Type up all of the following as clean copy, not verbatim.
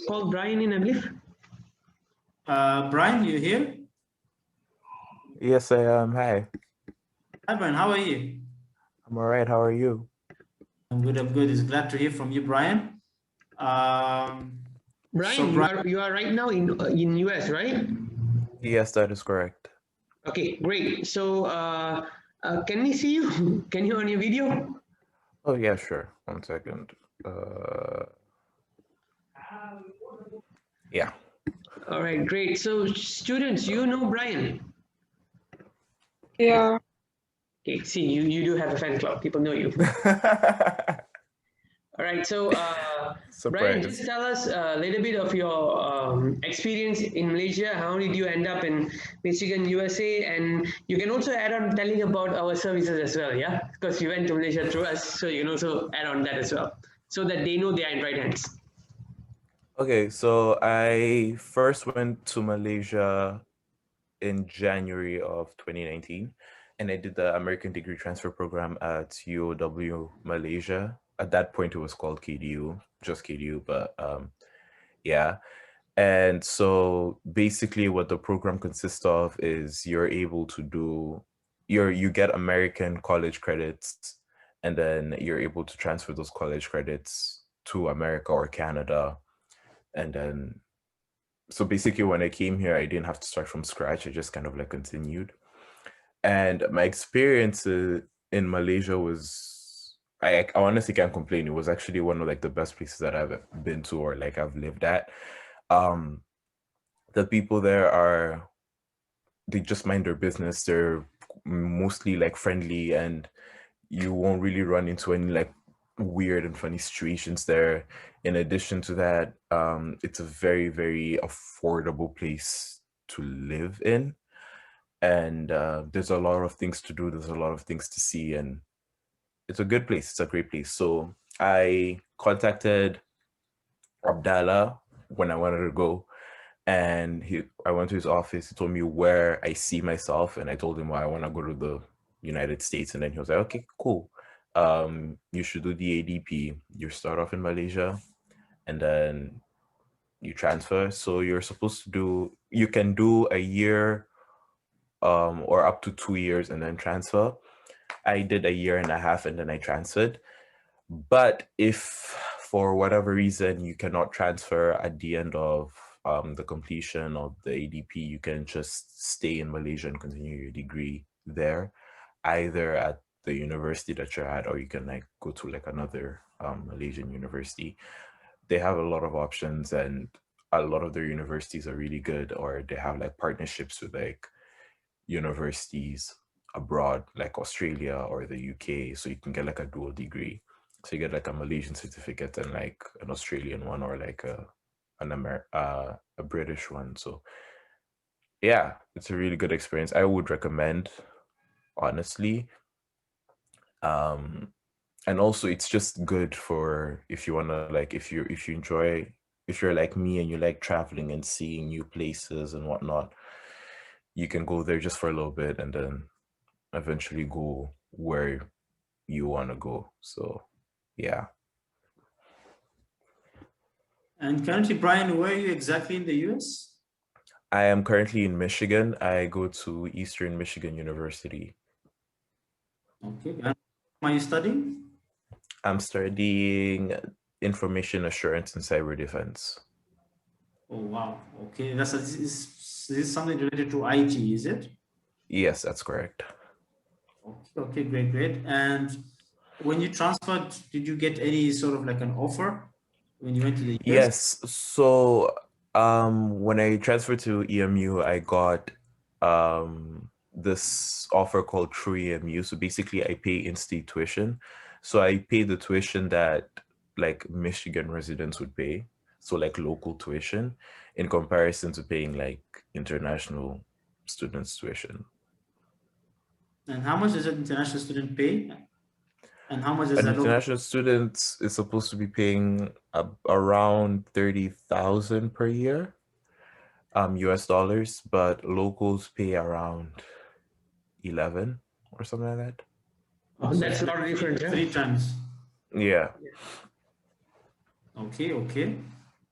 Called Bryan in, I believe. Bryan, you here? Yes, I am. Hi. Hi, Bryan. How are you? I'm all right. How are you? I'm good. I'm good. It's glad to hear from you, Bryan. Bryan, you are right now in US, right? Yes, that is correct. Okay, great. So can we see you? Can you on your video? Oh, yeah, sure. 1 second. Uh, yeah. All right, great. So students, you know Bryan. Yeah. Okay, see, you do have a fan club. People know you. All right, so Bryan, Surprise. just tell us a little bit of your experience in Malaysia. How did you end up in Michigan, USA? And you can also add on telling about our services as well, yeah? Because you went to Malaysia through us, so you can also add on that as well, so that they know they are in right hands. Okay, so I first went to Malaysia in January of 2019, and I did the American Degree Transfer Program at UOW Malaysia. At that point, it was called KDU, just KDU, but yeah. And so basically what the program consists of is you're able to do you get American college credits, and then you're able to transfer those college credits to America or Canada. And then so basically when I came here, I didn't have to start from scratch. I just kind of like continued. And my experience in Malaysia was I honestly can't complain. It was actually one of like the best places that I've been to or like I've lived at. Um the people there they just mind their business. They're mostly like friendly, and you won't really run into any like weird and funny situations there. In addition to that, it's a very, very affordable place to live in, and there's a lot of things to do. There's a lot of things to see, and it's a good place. It's a great place. So I contacted Abdallah when I wanted to go, and I went to his office. He told me where I see myself, and I told him, well, I want to go to the United States. And then he was like, okay, cool. You should do the ADP. You start off in Malaysia, and then you transfer. So you can do a year or up to 2 years and then transfer. I did a year and a half and then I transferred. But if for whatever reason you cannot transfer at the end of the completion of the ADP, you can just stay in Malaysia and continue your degree there, either at the university that you're at, or you can like go to like another Malaysian university. They have a lot of options, and a lot of their universities are really good, or they have like partnerships with like universities abroad, like Australia or the UK, so you can get like a dual degree. So you get like a Malaysian certificate and like an Australian one, or like a British one. So yeah, it's a really good experience. I would recommend, honestly. And also it's just good for if you want to like if you enjoy, if you're like me and you like traveling and seeing new places and whatnot, you can go there just for a little bit and then eventually go where you want to go. So yeah. And currently, Bryan, where are you exactly in the US? I am currently in Michigan. I go to Eastern Michigan University. Okay. And are you studying? I'm studying information assurance and cyber defense. Oh, wow. Okay. This is something related to IT, is it? Yes, that's correct. Okay, okay, great, great. And when you transferred, did you get any sort of like an offer when you went to the US? Yes. So when I transferred to EMU, I got this offer called True EMU. So basically I pay in-state tuition. So I pay the tuition that like Michigan residents would pay. So like local tuition in comparison to paying like international students tuition. And how much does an international student pay? And how much does An a local? international student is supposed to be paying around 30,000 per year, US dollars, but locals pay around 11 or something like that. Oh, So that's it's a like lot of difference. three times. Yeah. Okay, okay.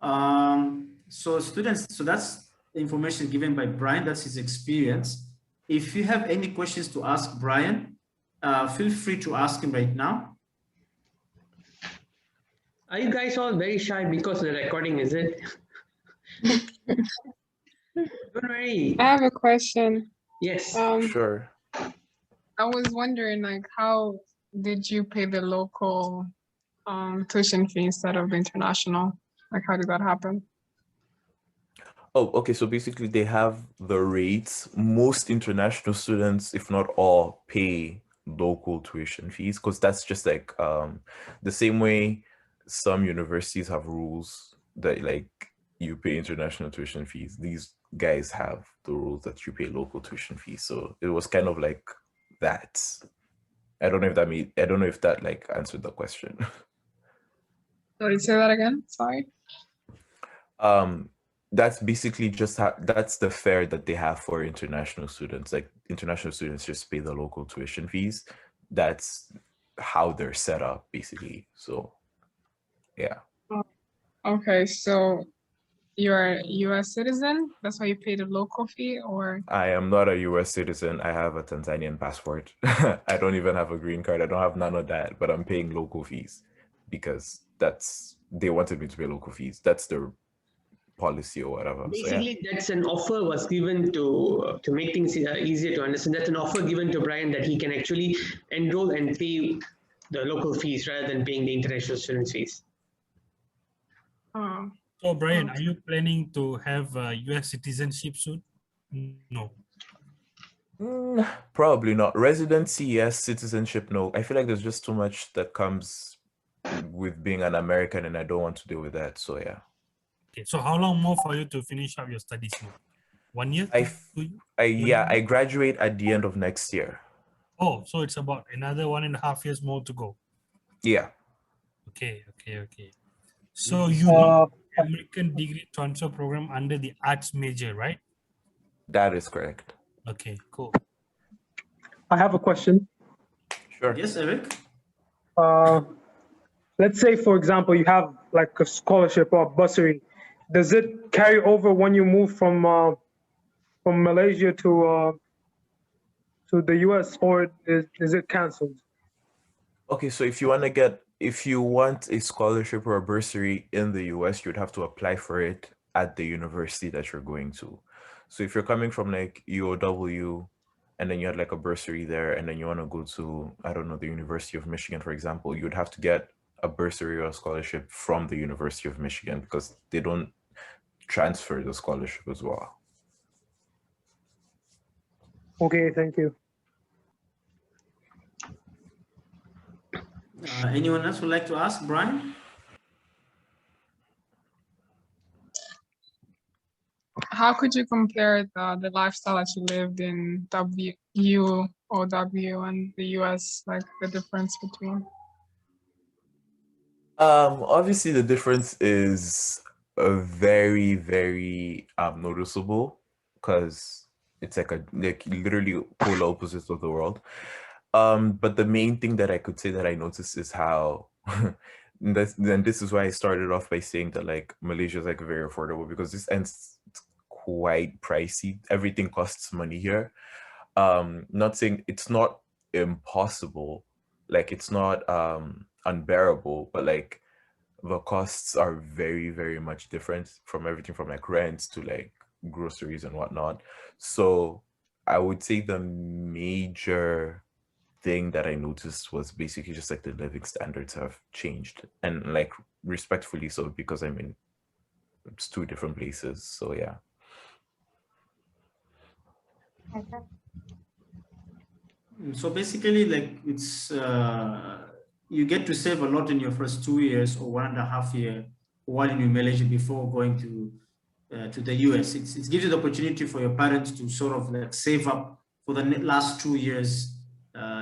So students, so that's the information given by Bryan. That's his experience. If you have any questions to ask Bryan, feel free to ask him right now. Are you guys all very shy because of the recording, is it? Don't worry. I have a question. Yes. Sure. I was wondering, like, how did you pay the local tuition fee instead of the international? Like, how did that happen? Oh, okay. So basically, they have the rates. Most international students, if not all, pay local tuition fees because that's just like the same way some universities have rules that like you pay international tuition fees. These guys have the rules that you pay local tuition fees. So it was kind of like that. I don't know if that I don't know if that like answered the question. Sorry, say that again. Sorry. That's basically just how that's the fare that they have for international students. Like international students just pay the local tuition fees. That's how they're set up basically. So yeah. Okay, so you're a US citizen? That's why you pay the local fee, or? I am not a US citizen. I have a Tanzanian passport. I don't even have a green card. I don't have none of that, but I'm paying local fees because they wanted me to pay local fees. That's their policy or whatever. Basically, that's an offer was given to make things easier to understand. That's an offer given to Bryan that he can actually enroll and pay the local fees rather than paying the international students fees. Oh, So Bryan, are you planning to have US citizenship soon? No. Probably not. Residency, yes. Citizenship, no. I feel like there's just too much that comes with being an American, and I don't want to deal with that. So yeah. Okay, so how long more for you to finish up your studies now? 1 year? I graduate at the end of next year. Oh, so it's about another 1.5 years more to go. Yeah. Okay. So you do American degree transfer program under the arts major, right? That is correct. Okay, cool. I have a question. Sure. Yes, Eric? Let's say, for example, you have like a scholarship or bursary. Does it carry over when you move from Malaysia to the US, or is it canceled? Okay, so if you want a scholarship or a bursary in the US, you'd have to apply for it at the university that you're going to. So if you're coming from like UOW and then you had like a bursary there and then you want to go to, I don't know, the University of Michigan, for example, you'd have to get a bursary or a scholarship from the University of Michigan because they don't transfer the scholarship as well. Okay, thank you. Anyone else would like to ask Bryan? how could you compare the lifestyle that you lived in UOW and the US, like the difference between? Obviously the difference is very, very noticeable because it's like literally polar opposites of the world. But the main thing that I could say that I noticed is how this is why I started off by saying that like Malaysia is like very affordable because this ends quite pricey. Everything costs money here. Not saying it's not impossible, like it's not unbearable, but like the costs are very, very much different from everything from like rent to like groceries and whatnot. So I would say the major thing that I noticed was basically just like the living standards have changed, and like respectfully so, because I mean it's two different places. So yeah. Okay. So basically, like it's you get to save a lot in your first 2 years or 1.5 year while in Malaysia before going to the US. It gives you the opportunity for your parents to sort of like save up for the last 2 years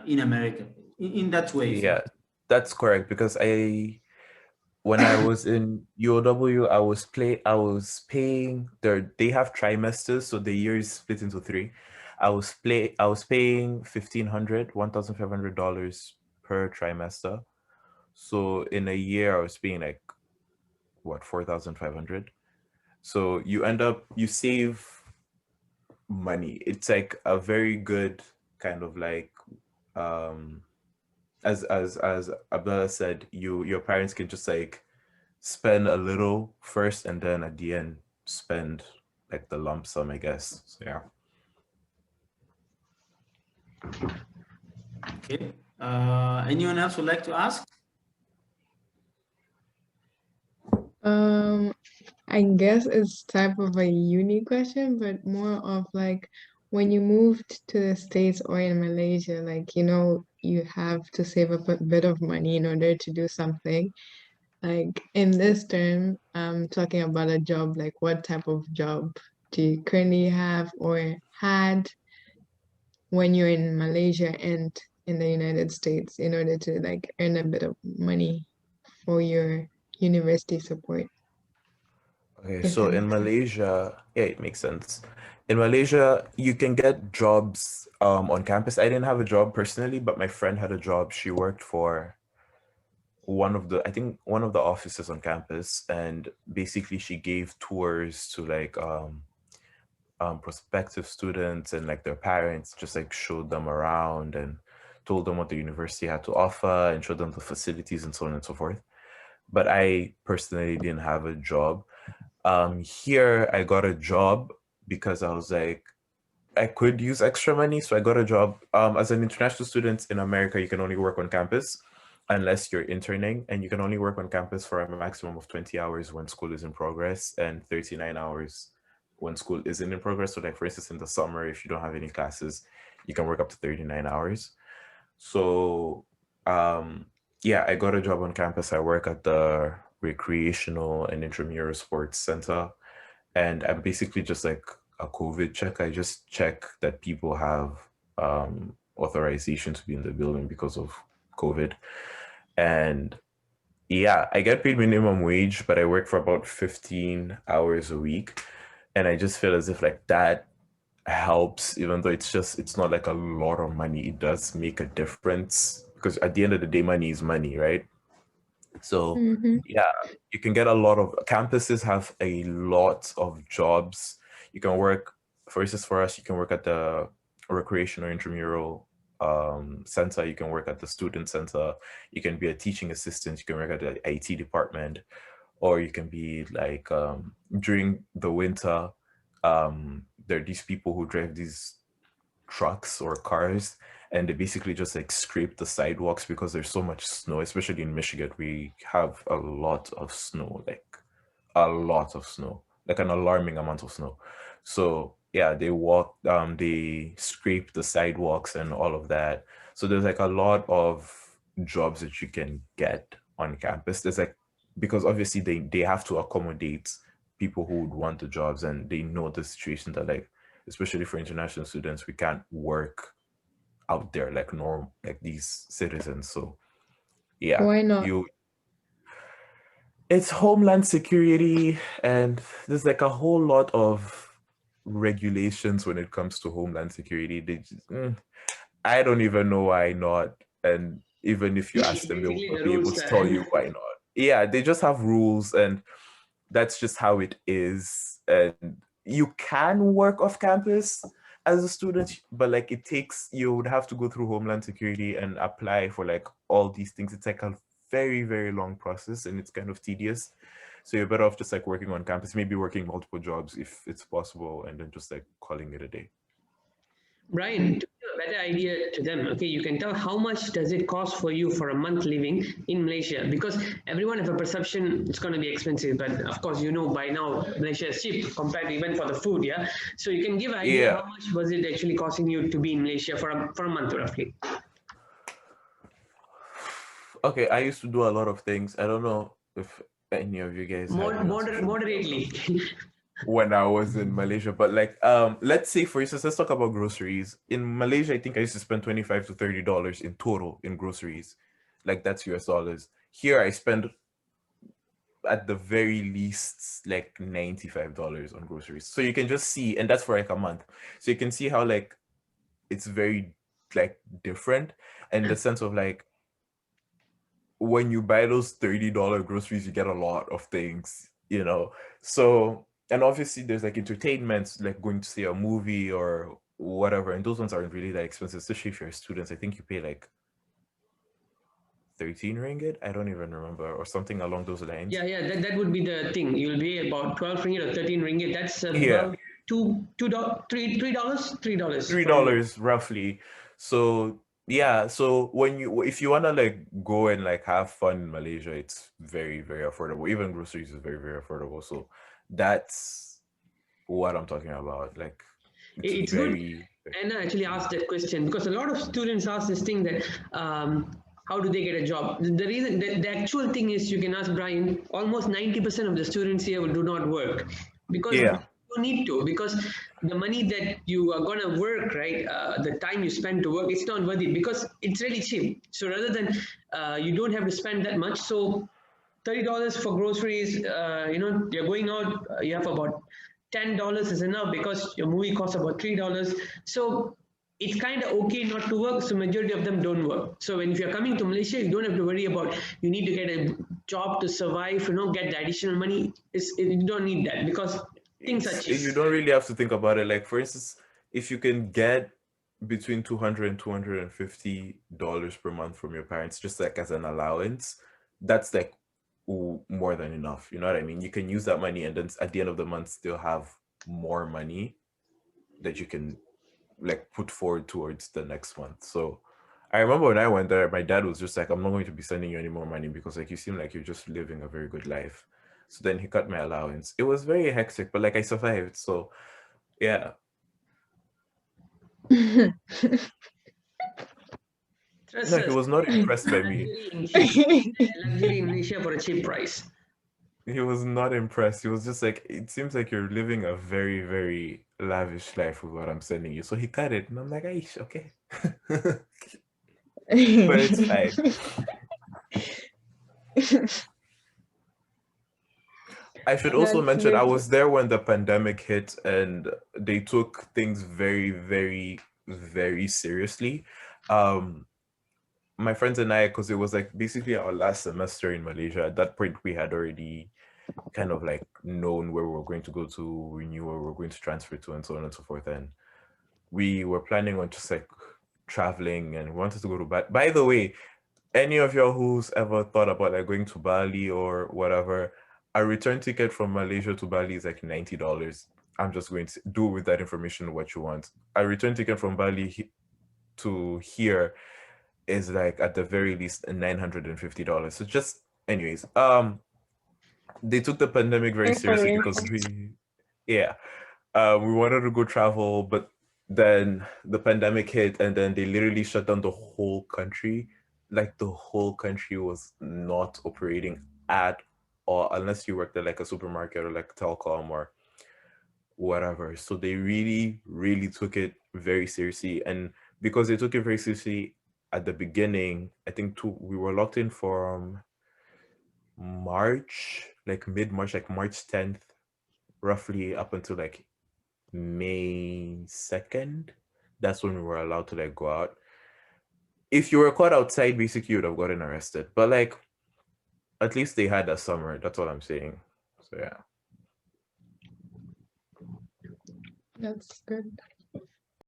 in America. In that way. Yeah, that's correct. Because when I was in UOW, I was paying they have trimesters, so the year is split into 3. I was paying $1,500 per trimester. So in a year, I was paying like what, 4,500. So you end up, you save money. It's like a very good kind of like, as Abdullah said, your parents can just like spend a little first and then at the end spend like the lump sum, I guess. So yeah. Okay. Anyone else would like to ask? I guess it's type of a uni question, but more of like when you moved to the States or in Malaysia, like, you know, you have to save up a bit of money in order to do something. Like in this term, I'm talking about a job, like what type of job do you currently have or had when you're in Malaysia and in the United States in order to like earn a bit of money for your university support? Okay, If so that in makes sense. Malaysia, yeah, it makes sense. In Malaysia, you can get jobs on campus. I didn't have a job personally, but my friend had a job. She worked for I think one of the offices on campus, and basically she gave tours to like prospective students and like their parents, just like showed them around and told them what the university had to offer and showed them the facilities and so on and so forth. But I personally didn't have a job. Here I got a job because I was like, I could use extra money. So I got a job. As an international student in America, you can only work on campus unless you're interning, and you can only work on campus for a maximum of 20 hours when school is in progress and 39 hours when school isn't in progress. So like for instance, in the summer, if you don't have any classes, you can work up to 39 hours. So yeah, I got a job on campus. I work at the recreational and intramural sports center. And I'm basically just like a COVID check. I just check that people have authorization to be in the building because of COVID. And yeah, I get paid minimum wage, but I work for about 15 hours a week. And I just feel as if like that helps, even though it's not like a lot of money. It does make a difference because at the end of the day, money is money, right? So yeah, you can get a lot of campuses have a lot of jobs. You can work, for instance, for us, you can work at the recreation or intramural center. You can work at the student center. You can be a teaching assistant. You can work at the IT department, or you can be like during the winter. There are these people who drive these trucks or cars, and they basically just like scrape the sidewalks because there's so much snow, especially in Michigan. We have a lot of snow, like a lot of snow, like an alarming amount of snow. So yeah, they scrape the sidewalks and all of that. So there's like a lot of jobs that you can get on campus. There's like, because obviously they have to accommodate people who would want the jobs, and they know the situation that like, especially for international students, we can't work out there like like these citizens. So yeah, Why not? it's homeland security, and there's like a whole lot of regulations when it comes to homeland security. I don't even know why not. And even if you ask them, they will Basically, not the be able rules to tell you why not. Yeah, they just have rules, and that's just how it is. And you can work off campus as a student, but like you would have to go through Homeland Security and apply for like all these things. It's like a very, very long process, and it's kind of tedious. So you're better off just like working on campus, maybe working multiple jobs if it's possible, and then just like calling it a day. Brian, to give a better idea to them, okay, you can tell how much does it cost for you for a month living in Malaysia, because everyone has a perception it's going to be expensive, but of course, you know, by now Malaysia is cheap compared even for the food, yeah. So you can give an idea how much was it actually costing you to be in Malaysia for a month roughly. Okay, I used to do a lot of things. I don't know if any of you guys Moderately. When I was in Malaysia, but like let's say for instance, let's talk about groceries. In Malaysia, I think I used to spend $25 to $30 in total in groceries. Like that's US dollars. Here I spend at the very least like $95 on groceries. So you can just see, and that's for like a month. So you can see how like it's very like different, and the sense of like when you buy those $30 groceries, you get a lot of things, you know. So, and obviously there's like entertainment, like going to see a movie or whatever, and those ones aren't really that expensive, especially if you're a student. I think you pay like 13 ringgit, I don't even remember, or something along those lines. Yeah, that would be the thing. You'll be about 12 ringgit or 13 ringgit. That's Yeah. about $3 $3 roughly. So yeah, so if you wanna like go and like have fun in Malaysia, it's very, very affordable. Even groceries is very, very affordable. So that's what I'm talking about. Like It's very good. And I actually asked that question because a lot of students ask this thing that how do they get a job? The reason, the actual thing is, you can ask Bryan, almost 90% of the students here do not work because Yeah. you need to, because the money that you are going to work, right, the time you spend to work, it's not worth it because it's really cheap. So rather than you don't have to spend that much. So $30 for groceries, you know, you're going out, you have about $10 is enough because your movie costs about $3. So it's kind of okay not to work. So majority of them don't work. So if you're coming to Malaysia, you don't have to worry about you need to get a job to survive, you know, get the additional money. You don't need that because things are cheap. You don't really have to think about it. Like for instance, if you can get between $200 and $250 per month from your parents, just like as an allowance, that's like more than enough. You know what I mean? You can use that money and then at the end of the month still have more money that you can like put forward towards the next month. So I remember when I went there, my dad was just like, I'm not going to be sending you any more money because like you seem like you're just living a very good life. So then he cut my allowance. It was very hectic, but like I survived. So yeah. No, he was not impressed by me. Luxury in Malaysia for a cheap price. He was not impressed. He was just like, it seems like you're living a very, very lavish life with what I'm sending you. So he cut it. And I'm like, Aish, okay. But it's fine. I should also mention I was there when the pandemic hit and they took things very, very, very seriously. My friends and I, because it was like basically our last semester in Malaysia. At that point, we had already kind of like known where we were going to go to, we knew where we were going to transfer to, and so on and so forth. And we were planning on just like traveling and we wanted to go to Bali. By the way, any of y'all who's ever thought about like going to Bali or whatever, a return ticket from Malaysia to Bali is like $90. I'm just going to do with that information what you want. A return ticket from Bali to here is like at the very least $950. So just anyways, they took the pandemic very seriously because we wanted to go travel, but then the pandemic hit and then they literally shut down the whole country. Like the whole country was not operating at all unless you worked at like a supermarket or like telecom or whatever. So they really, really took it very seriously. And because they took it very seriously at the beginning, I think we were locked in from March, like mid-March, like March 10th, roughly up until like May 2nd. That's when we were allowed to like go out. If you were caught outside, basically you would have gotten arrested. But like, at least they had a summer. That's all I'm saying. So yeah. That's good.